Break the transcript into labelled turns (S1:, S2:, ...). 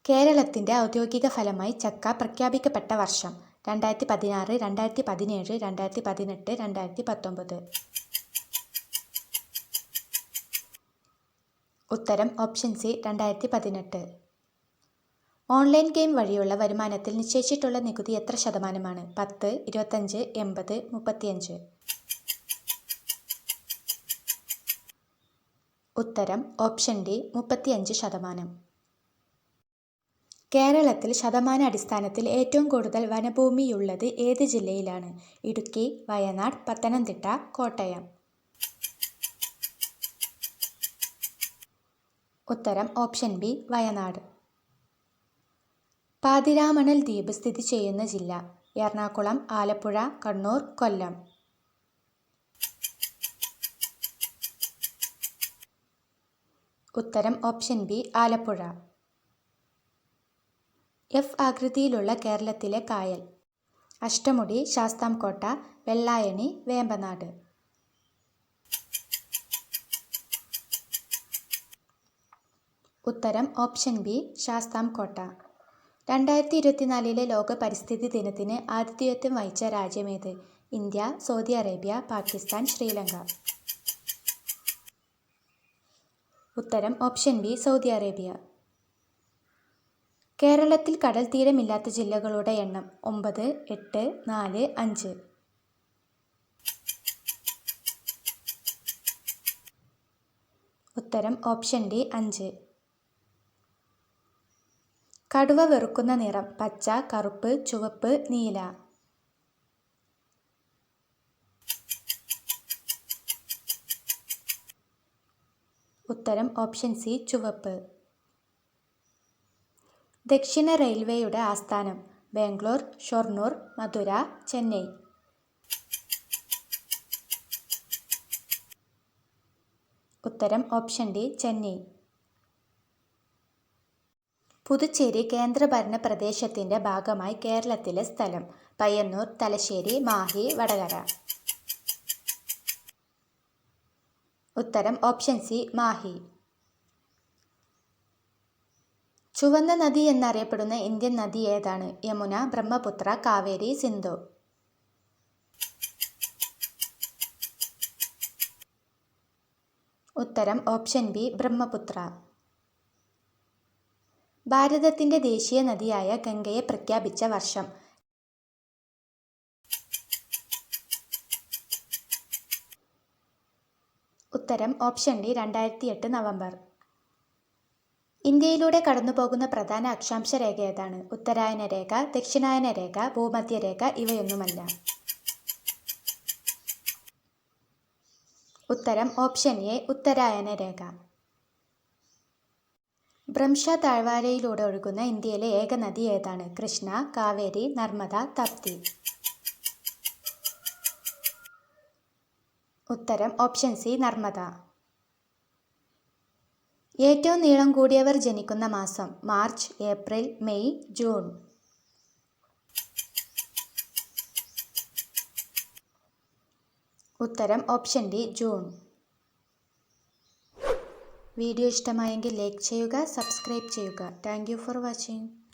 S1: കേരളത്തിന്റെ ഔദ്യോഗിക ഫലമായി ചക്ക പ്രഖ്യാപിക്കപ്പെട്ട വർഷം 2016, 2017, 2018, 2019. ഉത്തരം ഓപ്ഷൻ സി 2018. ഓൺലൈൻ ഗെയിം വഴിയുള്ള വരുമാനത്തിൽ നിശ്ചയിച്ചിട്ടുള്ള നികുതി എത്ര ശതമാനമാണ്? 10, 25, 80, 35. ഉത്തരം ഓപ്ഷൻ ഡി 35%. കേരളത്തിൽ ശതമാന അടിസ്ഥാനത്തിൽ ഏറ്റവും കൂടുതൽ വനഭൂമിയുള്ളത് ഏത് ജില്ലയിലാണ്? ഇടുക്കി, വയനാട്, പത്തനംതിട്ട, കോട്ടയം. ഉത്തരം ഓപ്ഷൻ ബി വയനാട്. പാതിരാമണൽ ദ്വീപ് സ്ഥിതി ചെയ്യുന്ന ജില്ല? എറണാകുളം, ആലപ്പുഴ, കണ്ണൂർ, കൊല്ലം. ഉത്തരം ഓപ്ഷൻ ബി ആലപ്പുഴ. എഫ് ആകൃതിയിലുള്ള കേരളത്തിലെ കായൽ? അഷ്ടമുടി, ശാസ്താംകോട്ട, വെള്ളായണി, വേമ്പനാട്. ഉത്തരം ഓപ്ഷൻ ബി ശാസ്താംകോട്ട. 2024 ലോക പരിസ്ഥിതി ദിനത്തിന് ആതിഥേയത്വം വഹിച്ച രാജ്യമേത്? India, Saudi Arabia, Pakistan, Sri Lanka. ഉത്തരം ഓപ്ഷൻ ബി സൗദി അറേബ്യ. കേരളത്തിൽ കടൽ തീരമില്ലാത്ത ജില്ലകളുടെ എണ്ണം? 9, 8, 4, 5. ഉത്തരം ഓപ്ഷൻ ഡി 5. കടുവ വെറുക്കുന്ന നിറം? പച്ച, കറുപ്പ്, ചുവപ്പ്, നീല. ഉത്തരം ഓപ്ഷൻ സി ചുവപ്പ്. ദക്ഷിണ റെയിൽവേയുടെ ആസ്ഥാനം? ബാംഗ്ലൂർ, ഷൊർണൂർ, മധുര, ചെന്നൈ. ഉത്തരം ഓപ്ഷൻ ഡി ചെന്നൈ. പുതുച്ചേരി കേന്ദ്രഭരണ പ്രദേശത്തിന്റെ ഭാഗമായി കേരളത്തിലെ സ്ഥലം? പയ്യന്നൂർ, തലശ്ശേരി, മാഹി, വടകര. ഉത്തരം ഓപ്ഷൻ സി മാഹി. ചുവന്ന നദി എന്നറിയപ്പെടുന്ന ഇന്ത്യൻ നദി ഏതാണ്? യമുന, ബ്രഹ്മപുത്ര, കാവേരി, സിന്ധു. ഉത്തരം ഓപ്ഷൻ ബി ബ്രഹ്മപുത്ര. ഭാരതത്തിന്റെ ദേശീയ നദിയായ ഗംഗയെ പ്രഖ്യാപിച്ച വർഷം? ഉത്തരം ഓപ്ഷൻ ഡി 2008 നവംബർ. ഇന്ത്യയിലൂടെ കടന്നുപോകുന്ന പ്രധാന അക്ഷാംശ രേഖ ഏതാണ്? ഉത്തരായന രേഖ, ദക്ഷിണായന രേഖ, ഭൂമധ്യരേഖ, ഇവയൊന്നുമല്ല. ഉത്തരം ഓപ്ഷൻ എ ഉത്തരായന രേഖ. ബ്രഹ്മ താഴ്വരയിലൂടെ ഒഴുകുന്ന ഇന്ത്യയിലെ ഏക നദി ഏതാണ്? കൃഷ്ണ, കാവേരി, നർമ്മദ, തപ്തി. ഉത്തരം ഓപ്ഷൻ സി നർമ്മദ. ഏറ്റവും നീളം കൂടിയവർ ജനിക്കുന്ന മാസം? March, April, May, June. ഉത്തരം ഓപ്ഷൻ ഡി ജൂൺ. വീഡിയോ ഇഷ്ടമായെങ്കിൽ ലൈക്ക് ചെയ്യുക, സബ്സ്ക്രൈബ് ചെയ്യുക. Thank you for watching.